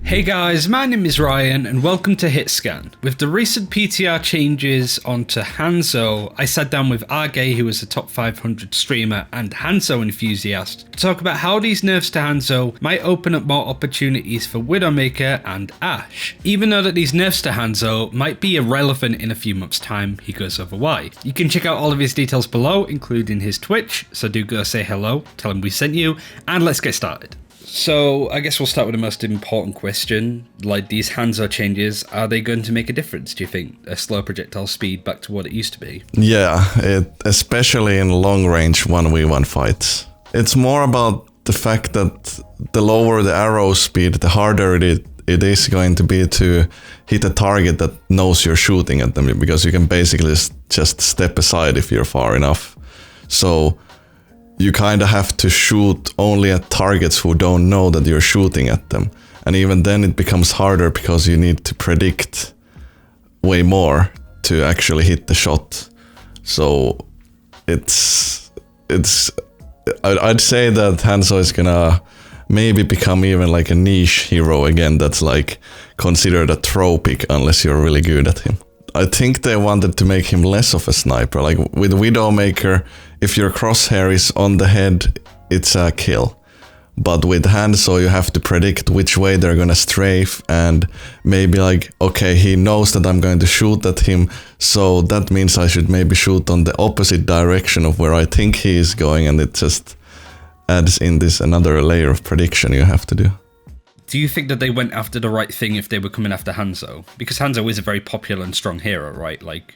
Hey guys, my name is Ryan and welcome to HitScan. With the recent PTR changes onto Hanzo, I sat down with Arrge, who is a top 500 streamer and Hanzo enthusiast, to talk about how these nerfs to Hanzo might open up more opportunities for WIdowmaker and Ashe. Even though that these nerfs to Hanzo might be irrelevant in a few months' time, he goes over why. You can check out all of his details below, including his Twitch, so do go say hello, tell him we sent you, and let's get started. So I guess we'll start with the most important question, like these Hanzo changes, are they going to make a difference, do you think? A slow projectile speed back to what it used to be? Yeah, especially in long-range 1v1 fights. It's more about the fact that the lower the arrow speed, the harder it is going to be to hit a target that knows you're shooting at them, because you can basically just step aside if you're far enough. So you kind of have to shoot only at targets who don't know that you're shooting at them. And even then it becomes harder because you need to predict way more to actually hit the shot. So I'd say that Hanzo is gonna maybe become even like a niche hero again that's like considered a throw pick unless you're really good at him. I think they wanted to make him less of a sniper. Like with WIdowmaker, if your crosshair is on the head, it's a kill. But with Hanzo, you have to predict which way they're gonna strafe, and maybe like, okay, he knows that I'm going to shoot at him, so that means I should maybe shoot on the opposite direction of where I think he is going, and it just adds in this another layer of prediction you have to do. Do you think that they went after the right thing if they were coming after Hanzo? Because Hanzo is a very popular and strong hero, right? Like,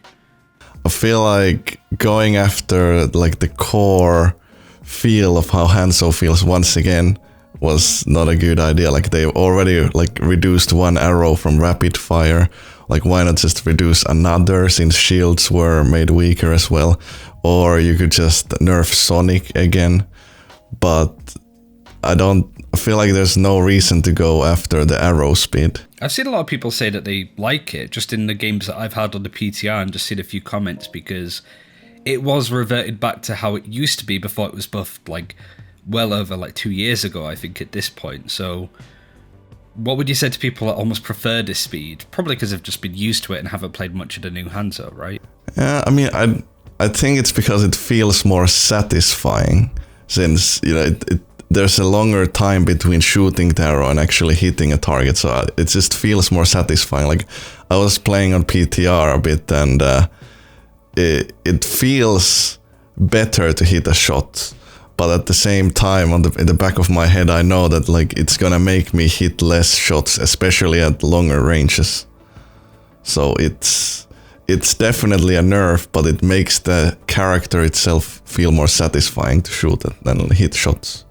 I feel like going after like the core feel of how Hanzo feels once again was not a good idea. Like they already like reduced one arrow from rapid fire. Like why not just reduce another, since shields were made weaker as well? Or you could just nerf Sonic again. But I feel like there's no reason to go after the arrow speed. I've seen a lot of people say that they like it, just in the games that I've had on the PTR, and just seen a few comments, because it was reverted back to how it used to be before it was buffed, like well over like 2 years ago, I think, at this point. So what would you say to people that almost prefer this speed? Probably because they've just been used to it and haven't played much of the new Hanzo, right? Yeah, I mean, I think it's because it feels more satisfying, since, you know, there's a longer time between shooting the arrow and actually hitting a target, so it just feels more satisfying. Like I was playing on PTR a bit, and it feels better to hit a shot, but at the same time, in the back of my head, I know that like it's gonna make me hit less shots, especially at longer ranges. So it's definitely a nerf, but it makes the character itself feel more satisfying to shoot at than hit shots.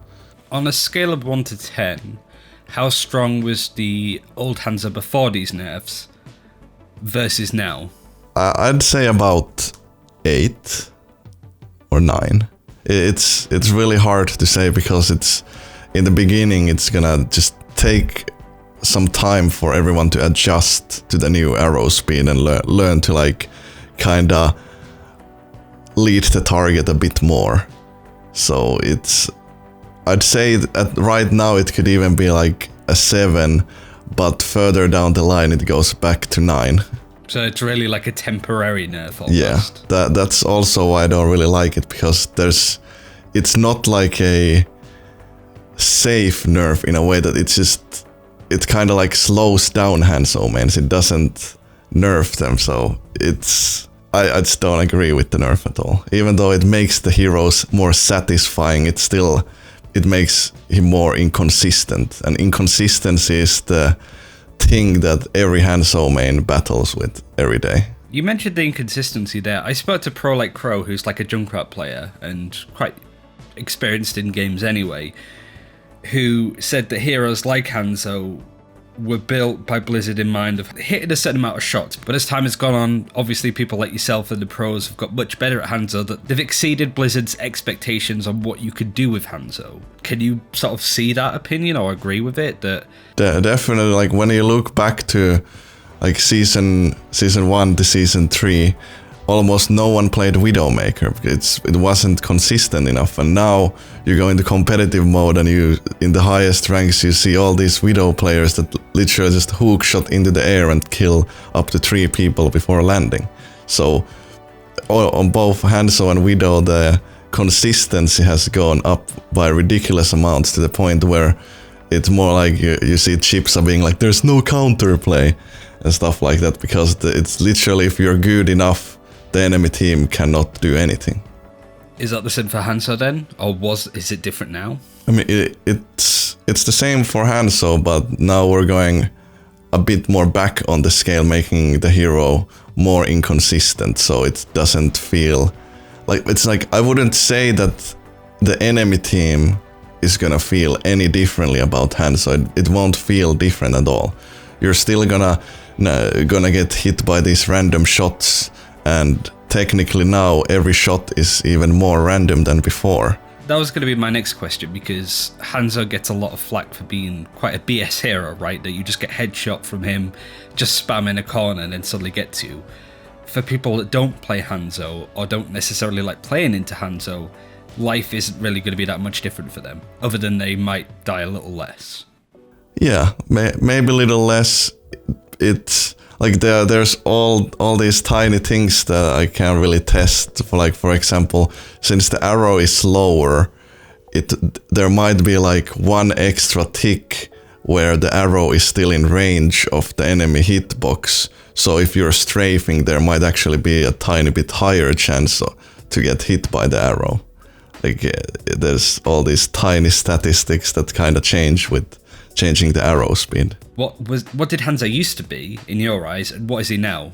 On a scale of 1 to 10, how strong was the old Hanzo before these nerfs versus now? I'd say about 8 or 9. It's really hard to say, because it's in the beginning it's gonna just take some time for everyone to adjust to the new arrow speed and learn to like kinda lead the target a bit more. So I'd say that right now it could even be like a 7, but further down the line it goes back to 9. So it's really like a temporary nerf almost. Yeah, that's also why I don't really like it, because it's not like a safe nerf in a way that it kind of like slows down Hanzo mains. It doesn't nerf them, so I just don't agree with the nerf at all. Even though it makes the heroes more satisfying, it makes him more inconsistent, and inconsistency is the thing that every Hanzo main battles with every day. You mentioned the inconsistency there. I spoke to Pro Like Crow, who's like a Junkrat player and quite experienced in games anyway, who said that heroes like Hanzo were built by Blizzard in mind of hitting a certain amount of shots, but as time has gone on, obviously people like yourself and the pros have got much better at Hanzo, that they've exceeded Blizzard's expectations on what you could do with Hanzo. Can you sort of see that opinion or agree with it? That definitely, like when you look back to like season 1 to season 3, almost no one played WIdowmaker because it wasn't consistent enough. And now you go into competitive mode and in the highest ranks you see all these Widow players that literally just hook shot into the air and kill up to 3 people before landing. So on both Hanzo and Widow, the consistency has gone up by ridiculous amounts to the point where it's more like you see chips are being like, there's no counterplay and stuff like that, because it's literally, if you're good enough, the enemy team cannot do anything. Is that the same for Hanzo then, or is it different now? I mean, it's the same for Hanzo, but now we're going a bit more back on the scale, making the hero more inconsistent, so it doesn't feel like, it's like, I wouldn't say that the enemy team is gonna feel any differently about Hanzo. It won't feel different at all. You're still gonna get hit by these random shots, and technically now every shot is even more random than before. That was going to be my next question, because Hanzo gets a lot of flack for being quite a BS hero, right? That you just get headshot from him, just spam in a corner and then suddenly gets you. For people that don't play Hanzo, or don't necessarily like playing into Hanzo, life isn't really going to be that much different for them, other than they might die a little less. Yeah, maybe a little less. It's like there's all these tiny things that I can't really test. For example, since the arrow is slower, there might be like one extra tick where the arrow is still in range of the enemy hitbox. So if you're strafing, there might actually be a tiny bit higher chance to get hit by the arrow. Like there's all these tiny statistics that kind of change with changing the arrow speed. What did Hanzo used to be in your eyes, and what is he now?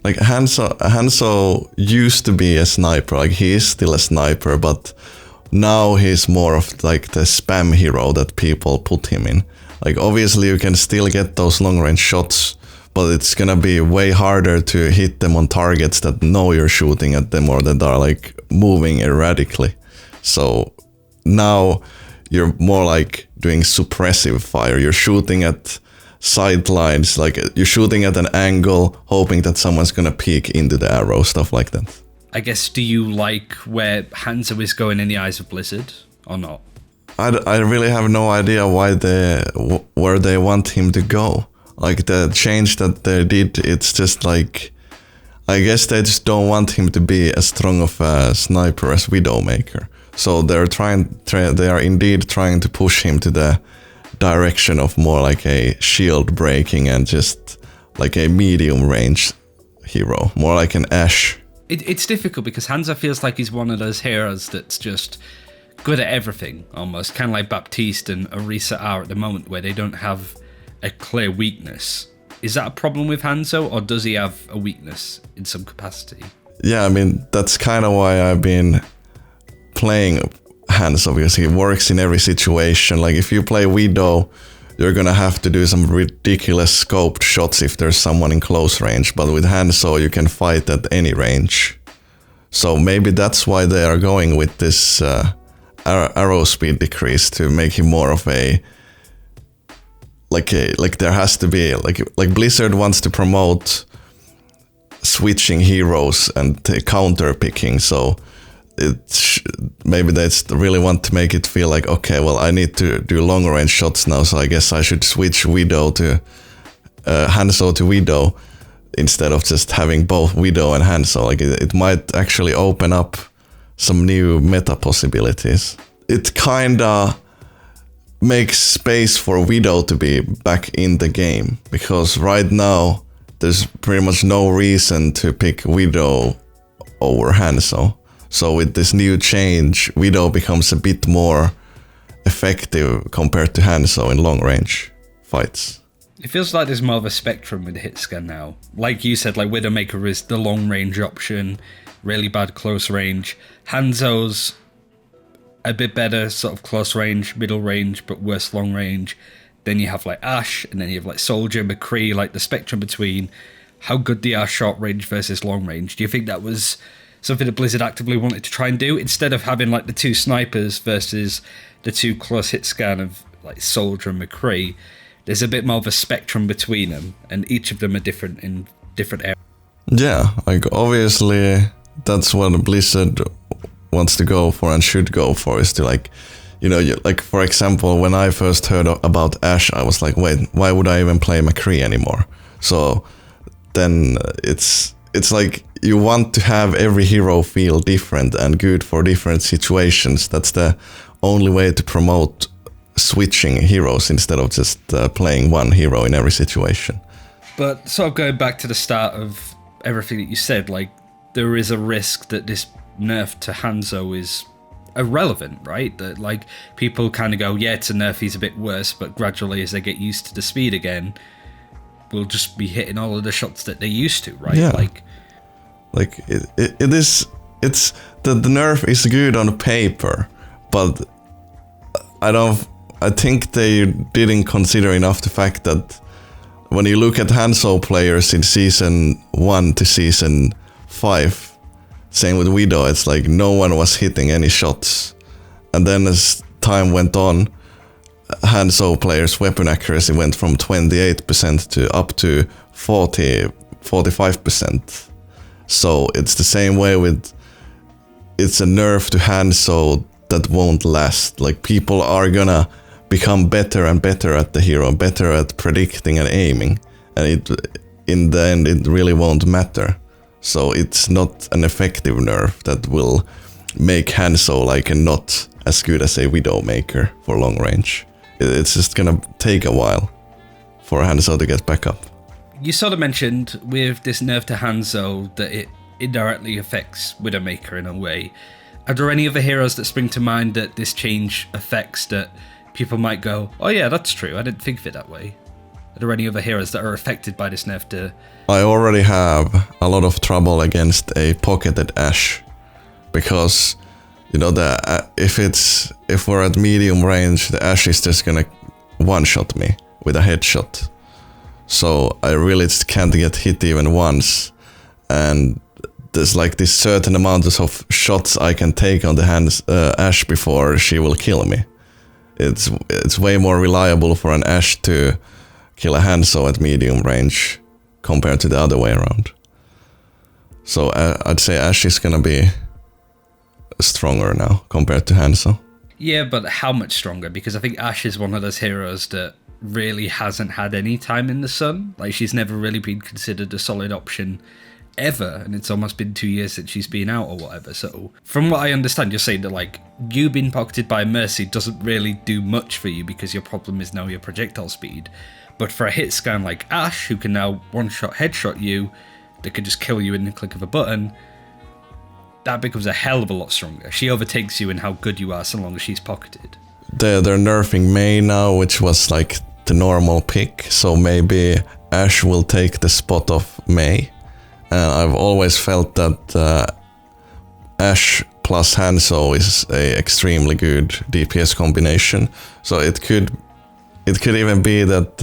Like Hanzo used to be a sniper. Like he is still a sniper, but now he's more of like the spam hero that people put him in. Like obviously you can still get those long range shots, but it's gonna be way harder to hit them on targets that know you're shooting at them or that are like moving erratically. So now you're more like doing suppressive fire. You're shooting at sidelines, like you're shooting at an angle, hoping that someone's gonna peek into the arrow, stuff like that. I guess, do you like where Hanzo is going in the eyes of Blizzard, or not? I really have no idea where they want him to go. Like the change that they did, it's just like, I guess they just don't want him to be as strong of a sniper as WIdowmaker. So they are indeed trying to push him to the direction of more like a shield breaking and just like a medium range hero, more like an Ashe. It's difficult because Hanzo feels like he's one of those heroes that's just good at everything, almost kind of like Baptiste and Orisa are at the moment, where they don't have a clear weakness. Is that a problem with Hanzo, or does he have a weakness in some capacity? Yeah, I mean, that's kind of why I've been playing Hanzo, because he works in every situation. Like if you play Widow, you're gonna have to do some ridiculous scoped shots if there's someone in close range, but with Hanzo you can fight at any range. So maybe that's why they are going with this arrow speed decrease, to make him more of a like there has to be like Blizzard wants to promote switching heroes and counter picking, so maybe they really want to make it feel like, okay, well, I need to do long range shots now, so I guess I should switch Widow to Hanzo to Widow instead of just having both Widow and Hanzo. Like it might actually open up some new meta possibilities. It kinda makes space for Widow to be back in the game, because right now there's pretty much no reason to pick Widow over Hanzo. So with this new change, Widow becomes a bit more effective compared to Hanzo in long range fights. It feels like there's more of a spectrum with the hit scan now. Like you said, like WIdowmaker is the long range option, really bad close range. Hanzo's a bit better, sort of close range, middle range, but worse long range. Then you have like Ashe, and then you have like Soldier, McCree, like the spectrum between how good they are short range versus long range. Do you think that was something that Blizzard actively wanted to try and do, instead of having like the two snipers versus the two close hit scan of like Soldier and McCree? There's a bit more of a spectrum between them, and each of them are different in different areas. Yeah, like obviously that's what Blizzard wants to go for and should go for, is to like like for example, when I first heard about Ashe, I was like, wait, why would I even play McCree anymore? So then it's like you want to have every hero feel different and good for different situations. That's the only way to promote switching heroes instead of just playing one hero in every situation. But sort of going back to the start of everything that you said, like there is a risk that this nerf to Hanzo is irrelevant, right? That like people kind of go, yeah, it's a nerf, he's a bit worse, but gradually as they get used to the speed again, we'll just be hitting all of the shots that they used to, right? Yeah. Like it is, it's the nerf is good on paper, but I think they didn't consider enough the fact that when you look at Hanzo players in season 1 to season 5, same with Widow, it's like no one was hitting any shots. And then as time went on, Hanzo players' weapon accuracy went from 28% to up to 45%. So it's the same way with, it's a nerf to Hanzo that won't last. Like people are gonna become better and better at the hero, better at predicting and aiming, and in the end it really won't matter. So it's not an effective nerf that will make Hanzo like not as good as a Widowmaker for long range. It's just gonna take a while for Hanzo to get back up. You sort of mentioned with this nerf to Hanzo that it indirectly affects Widowmaker in a way. Are there any other heroes that spring to mind that this change affects that people might go, oh yeah, that's true, I didn't think of it that way? Are there any other heroes that are affected by this nerf to... I already have a lot of trouble against a pocketed Ashe, because if we're at medium range, the Ashe is just gonna one-shot me with a headshot. So I really just can't get hit even once, and there's like this certain amount of shots I can take on the Ashe before she will kill me. It's way more reliable for an Ashe to kill a Hanzo at medium range compared to the other way around. So I'd say Ashe is gonna be stronger now compared to Hanzo. Yeah, but how much stronger? Because I think Ashe is one of those heroes that really hasn't had any time in the sun. Like she's never really been considered a solid option ever, and it's almost been 2 years since she's been out or whatever. So from what I understand, you're saying that like you being pocketed by Mercy doesn't really do much for you because your problem is now your projectile speed. But for a hit scan like Ashe, who can now one-shot headshot you, that could just kill you in the click of a button, that becomes a hell of a lot stronger. She overtakes you in how good you are so long as she's pocketed. They're nerfing Mei now, which was like the normal pick, so maybe Ashe will take the spot of Mei. And I've always felt that Ashe plus Hanzo is a extremely good DPS combination. So it could even be that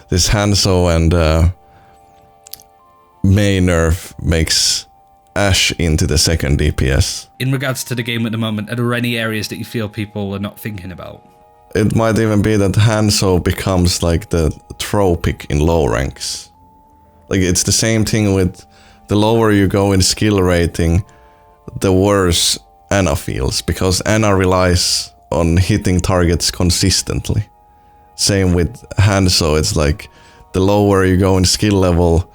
this Hanzo and Mei nerf makes Ashe into the second DPS. In regards to the game at the moment, are there any areas that you feel people are not thinking about? It might even be that Hanzo becomes like the throw pick in low ranks. Like it's the same thing with the lower you go in skill rating, the worse Ana feels, because Ana relies on hitting targets consistently. Same with Hanzo, it's like the lower you go in skill level,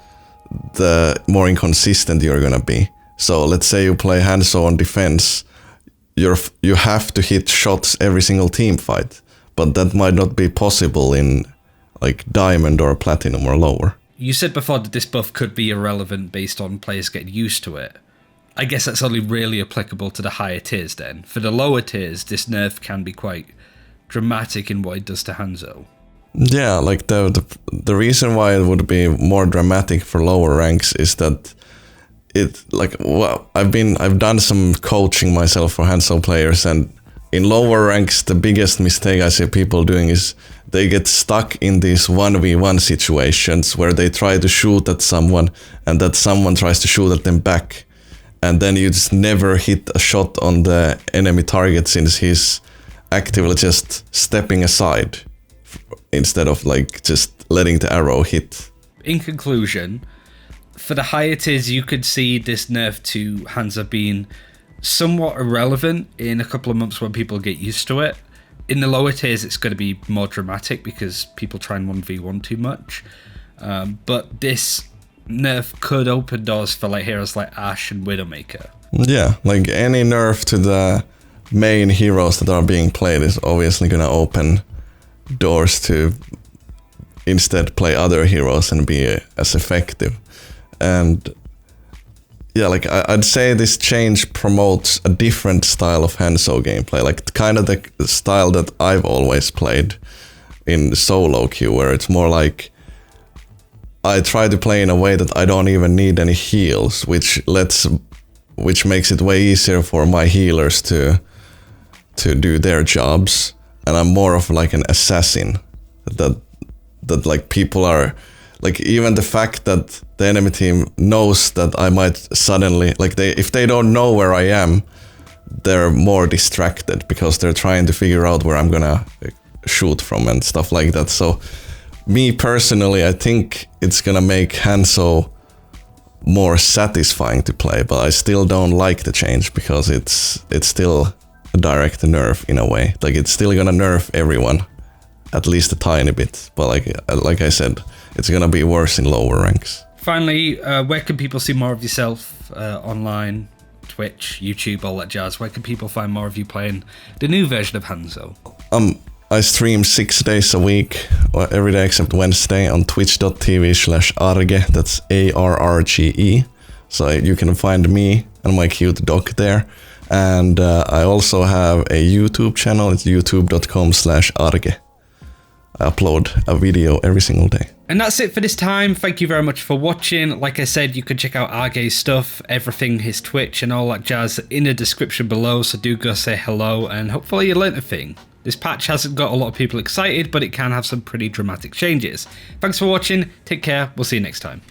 the more inconsistent you're gonna be. So let's say you play Hanzo on defense, you have to hit shots every single team fight, but that might not be possible in like Diamond or Platinum or lower. You said before that this buff could be irrelevant based on players getting used to it. I guess that's only really applicable to the higher tiers then. For the lower tiers, this nerf can be quite dramatic in what it does to Hanzo. Yeah, like the reason why it would be more dramatic for lower ranks is that I've done some coaching myself for Hanzo players, and in lower ranks the biggest mistake I see people doing is they get stuck in these 1v1 situations where they try to shoot at someone and that someone tries to shoot at them back, and then you just never hit a shot on the enemy target since he's actively just stepping aside instead of like just letting the arrow hit. In conclusion, for the higher tiers, you could see this nerf to Hanzo being somewhat irrelevant in a couple of months when people get used to it. In the lower tiers, it's going to be more dramatic because people try and 1v1 too much. But this nerf could open doors for like heroes like Ashe and WIdowmaker. Yeah, like any nerf to the main heroes that are being played is obviously going to open doors to instead play other heroes and be as effective. And yeah, like I'd say this change promotes a different style of Hanzo gameplay, like kind of the style that I've always played in solo queue, where it's more like I try to play in a way that I don't even need any heals, which makes it way easier for my healers to do their jobs, and I'm more of like an assassin that like people are like, even the fact that the enemy team knows that I might suddenly, like if they don't know where I am, they're more distracted because they're trying to figure out where I'm gonna shoot from and stuff like that. So me personally, I think it's gonna make Hanzo more satisfying to play, but I still don't like the change because it's still a direct nerf in a way. Like it's still gonna nerf everyone, at least a tiny bit, but like I said, it's gonna be worse in lower ranks. Finally, where can people see more of yourself online? Twitch, YouTube, all that jazz. Where can people find more of you playing the new version of Hanzo? I stream 6 days a week, or every day except Wednesday, on twitch.tv/Arrge. That's ARRGE. So you can find me and my cute dog there. And I also have a YouTube channel. It's youtube.com/Arrge. I upload a video every single day. And that's it for this time. Thank you very much for watching. Like I said, you can check out Arrge's stuff, everything, his Twitch and all that jazz in the description below, so do go say hello and hopefully you learnt a thing. This patch hasn't got a lot of people excited, but it can have some pretty dramatic changes. Thanks for watching, take care, we'll see you next time.